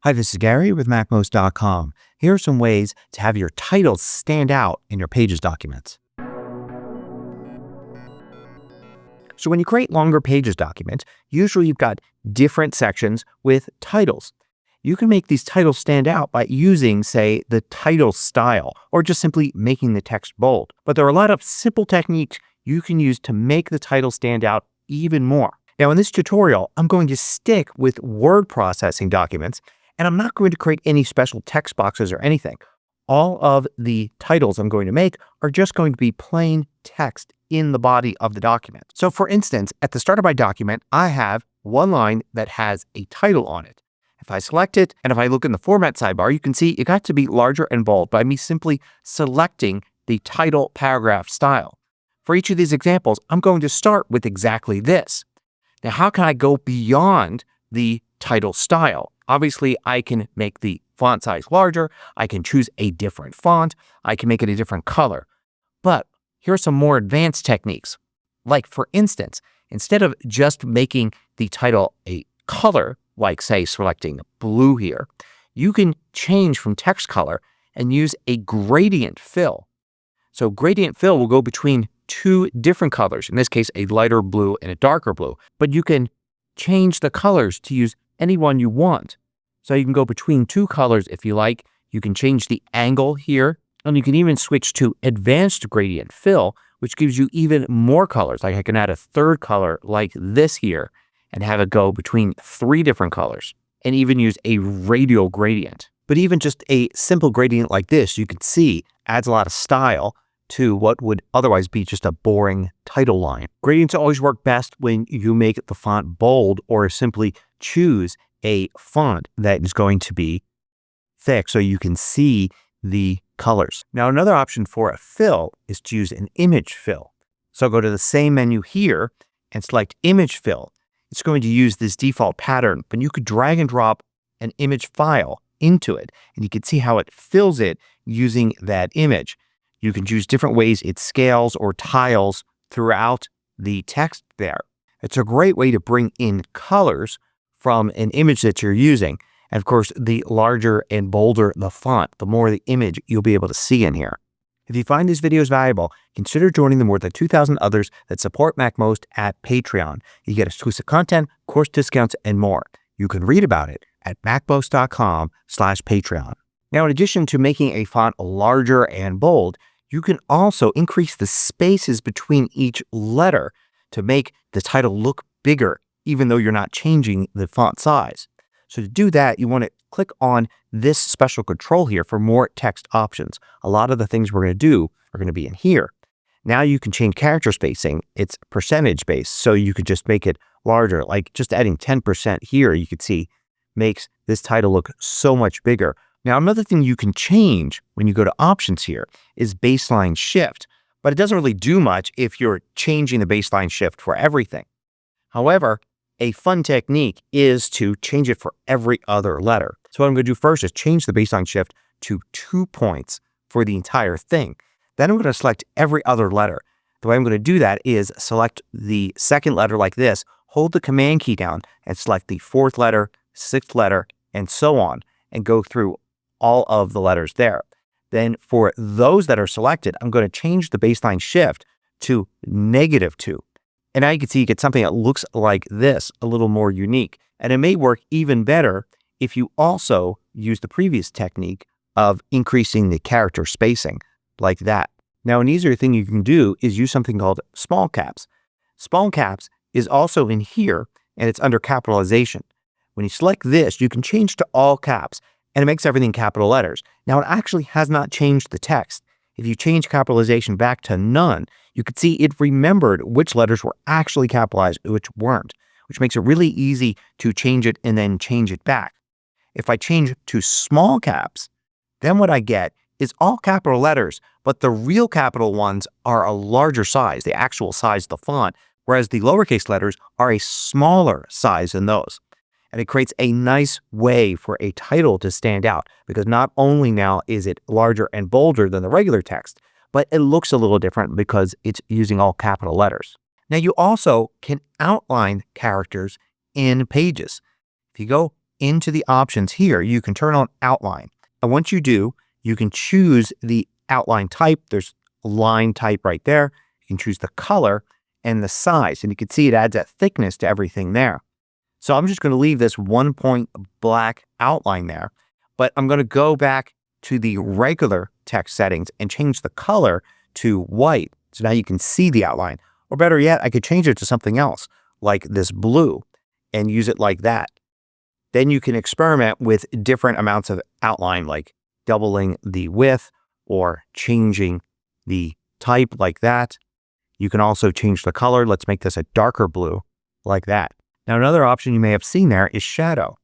Hi, this is Gary with MACMOST.com. Here are some ways to have your titles stand out in your Pages documents. So when you create longer Pages documents, usually you've got different sections with titles. You can make these titles stand out by using, say, the title style, or just simply making the text bold. But there are a lot of simple techniques you can use to make the title stand out even more. Now, in this tutorial, I'm going to stick with word processing documents, and I'm not going to create any special text boxes or anything. All of the titles I'm going to make are just going to be plain text in the body of the document. So for instance, at the start of my document, I have one line that has a title on it. If I select it, and if I look in the format sidebar, you can see it got to be larger and bold by me simply selecting the title paragraph style. For each of these examples, I'm going to start with exactly this. Now, how can I go beyond the title style? Obviously, I can make the font size larger. I can choose a different font. I can make it a different color. But here are some more advanced techniques. Like, for instance, instead of just making the title a color, like, say, selecting blue here, you can change from text color and use a gradient fill. So gradient fill will go between two different colors, in this case, a lighter blue and a darker blue. But you can change the colors to use any one you want. So you can go between two colors if you like. You can change the angle here, and you can even switch to advanced gradient fill, which gives you even more colors. Like I can add a third color like this here and have it go between three different colors, and even use a radial gradient. But even just a simple gradient like this, you can see adds a lot of style to what would otherwise be just a boring title line. Gradients always work best when you make the font bold or simply choose a font that is going to be thick so you can see the colors. Now, another option for a fill is to use an image fill. So go to the same menu here and select image fill. It's going to use this default pattern, but you could drag and drop an image file into it, and you can see how it fills it using that image. You can choose different ways it scales or tiles throughout the text there. It's a great way to bring in colors from an image that you're using. And of course, the larger and bolder the font, the more the image you'll be able to see in here. If you find these videos valuable, consider joining the more than 2,000 others that support MACMOST at Patreon. You get exclusive content, course discounts, and more. You can read about it at macmost.com/Patreon. Now, in addition to making a font larger and bold, you can also increase the spaces between each letter to make the title look bigger, even though you're not changing the font size. So to do that, you want to click on this special control here for more text options. A lot of the things we're going to do are going to be in here. Now you can change character spacing. It's percentage based, so you could just make it larger. Like just adding 10% here, you could see makes this title look so much bigger. Now, another thing you can change when you go to options here is baseline shift, but it doesn't really do much if you're changing the baseline shift for everything. However, a fun technique is to change it for every other letter. So what I'm going to do first is change the baseline shift to 2 points for the entire thing. Then I'm going to select every other letter. The way I'm going to do that is select the second letter like this, hold the command key down, and select the fourth letter, sixth letter, and so on, and go through all of the letters there. Then for those that are selected, I'm going to change the baseline shift to -2. And now you can see you get something that looks like this, a little more unique. And it may work even better if you also use the previous technique of increasing the character spacing like that. Now, an easier thing you can do is use something called small caps. Small caps is also in here, and it's under capitalization. When you select this, you can change to all caps, and it makes everything capital letters. Now, it actually has not changed the text. If you change capitalization back to none, you can see it remembered which letters were actually capitalized and which weren't, which makes it really easy to change it and then change it back. If I change to small caps, then what I get is all capital letters, but the real capital ones are a larger size, the actual size of the font, whereas the lowercase letters are a smaller size than those. And it creates a nice way for a title to stand out, because not only now is it larger and bolder than the regular text, but it looks a little different because it's using all capital letters. Now, you also can outline characters in Pages. If you go into the options here, you can turn on outline. And once you do, you can choose the outline type. There's a line type right there. You can choose the color and the size. And you can see it adds that thickness to everything there. So I'm just going to leave this 1-point black outline there. But I'm going to go back to the regular text settings and change the color to white. So now you can see the outline. Or better yet, I could change it to something else like this blue and use it like that. Then you can experiment with different amounts of outline, like doubling the width or changing the type like that. You can also change the color. Let's make this a darker blue like that. Now, another option you may have seen there is shadow.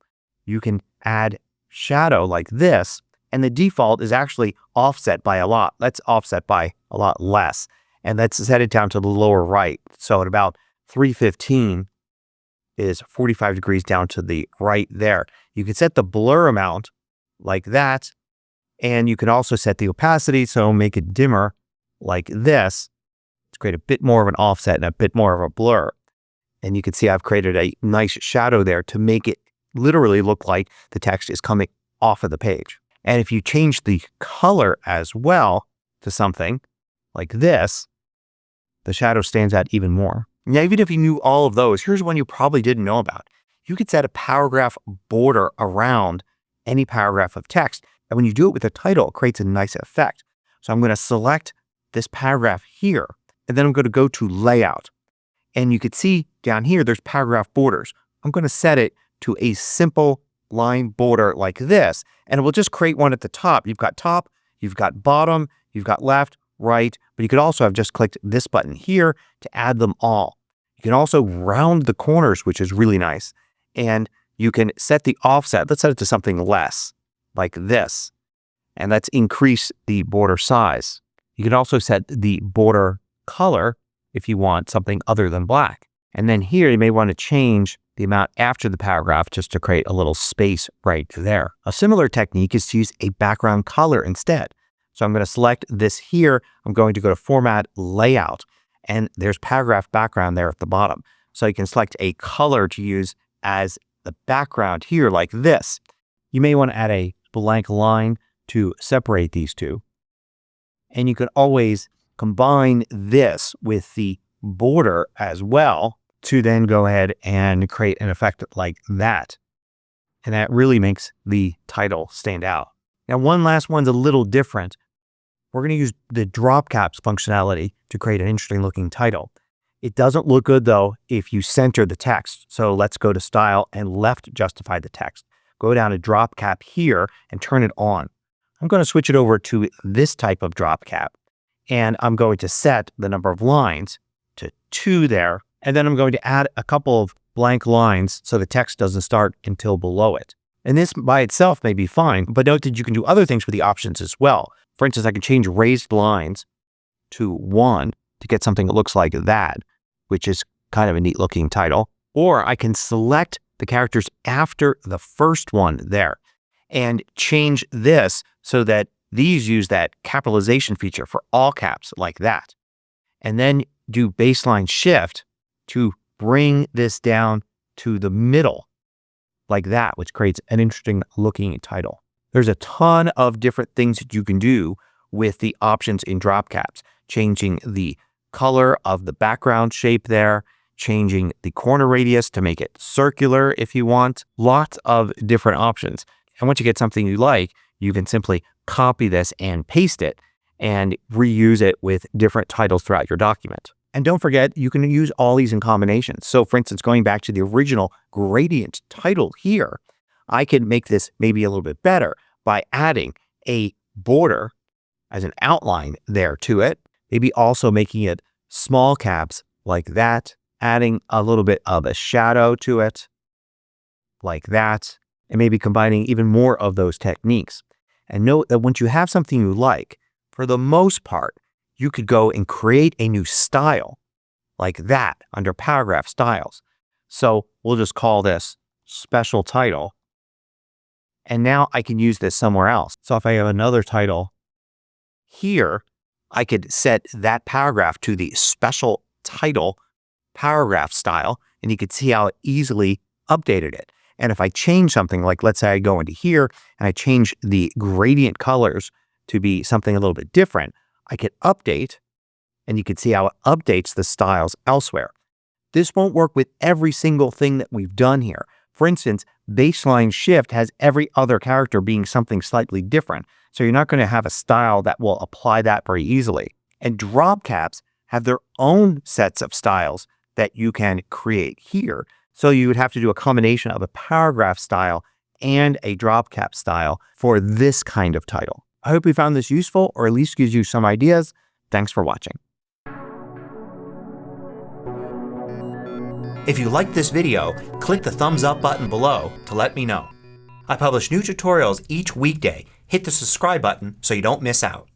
You can add shadow like this, and the default is actually offset by a lot. Let's offset by a lot less, and let's set it down to the lower right. So at about 315 is 45 degrees down to the right there. You can set the blur amount like that, and you can also set the opacity, so make it dimmer like this to create a bit more of an offset and a bit more of a blur. And you can see I've created a nice shadow there to make it literally look like the text is coming off of the page. And if you change the color as well to something like this, the shadow stands out even more. Now, even if you knew all of those, here's one you probably didn't know about. You could set a paragraph border around any paragraph of text. And when you do it with a title, it creates a nice effect. So I'm going to select this paragraph here, and then I'm going to go to layout. And you could see down here, there's paragraph borders. I'm going to set it to a simple line border like this, and it will just create one at the top. You've got bottom, you've got left, right, but you could also have just clicked this button here to add them all. You can also round the corners, which is really nice. And you can set the offset. Let's set it to something less, like this. And let's increase the border size. You can also set the border color if you want something other than black. And then here you may want to change the amount after the paragraph just to create a little space right there. A similar technique is to use a background color instead. So I'm going to select this here. I'm going to go to Format, Layout, and there's paragraph background there at the bottom. So you can select a color to use as the background here like this. You may want to add a blank line to separate these two. And you can always combine this with the border as well to then go ahead and create an effect like that. And that really makes the title stand out. Now, one last one's a little different. We're going to use the drop caps functionality to create an interesting looking title. It doesn't look good though if you center the text. So let's go to Style and left justify the text. Go down to drop cap here and turn it on. I'm going to switch it over to this type of drop cap. And I'm going to set the number of lines to 2 there. And then I'm going to add a couple of blank lines so the text doesn't start until below it. And this by itself may be fine, but note that you can do other things with the options as well. For instance, I can change raised lines to 1 to get something that looks like that, which is kind of a neat looking title. Or I can select the characters after the first one there and change this so that these use that capitalization feature for all caps like that. And then do baseline shift to bring this down to the middle like that, which creates an interesting looking title. There's a ton of different things that you can do with the options in drop caps, changing the color of the background shape there, changing the corner radius to make it circular if you want, lots of different options. And once you get something you like, you can simply copy this and paste it and reuse it with different titles throughout your document. And don't forget, you can use all these in combinations. So for instance, going back to the original gradient title here, I can make this maybe a little bit better by adding a border as an outline there to it, maybe also making it small caps like that, adding a little bit of a shadow to it like that, and maybe combining even more of those techniques. And note that once you have something you like, for the most part, you could go and create a new style like that under paragraph styles. So we'll just call this special title. And now I can use this somewhere else. So if I have another title here, I could set that paragraph to the special title paragraph style, and you could see how it easily updated it. And if I change something, like let's say I go into here and I change the gradient colors to be something a little bit different, I could update, and you can see how it updates the styles elsewhere. This won't work with every single thing that we've done here. For instance, baseline shift has every other character being something slightly different. So you're not going to have a style that will apply that very easily. And drop caps have their own sets of styles that you can create here. So you would have to do a combination of a paragraph style and a drop cap style for this kind of title. I hope you found this useful, or at least gives you some ideas. Thanks for watching. If you liked this video, click the thumbs up button below to let me know. I publish new tutorials each weekday. Hit the subscribe button so you don't miss out.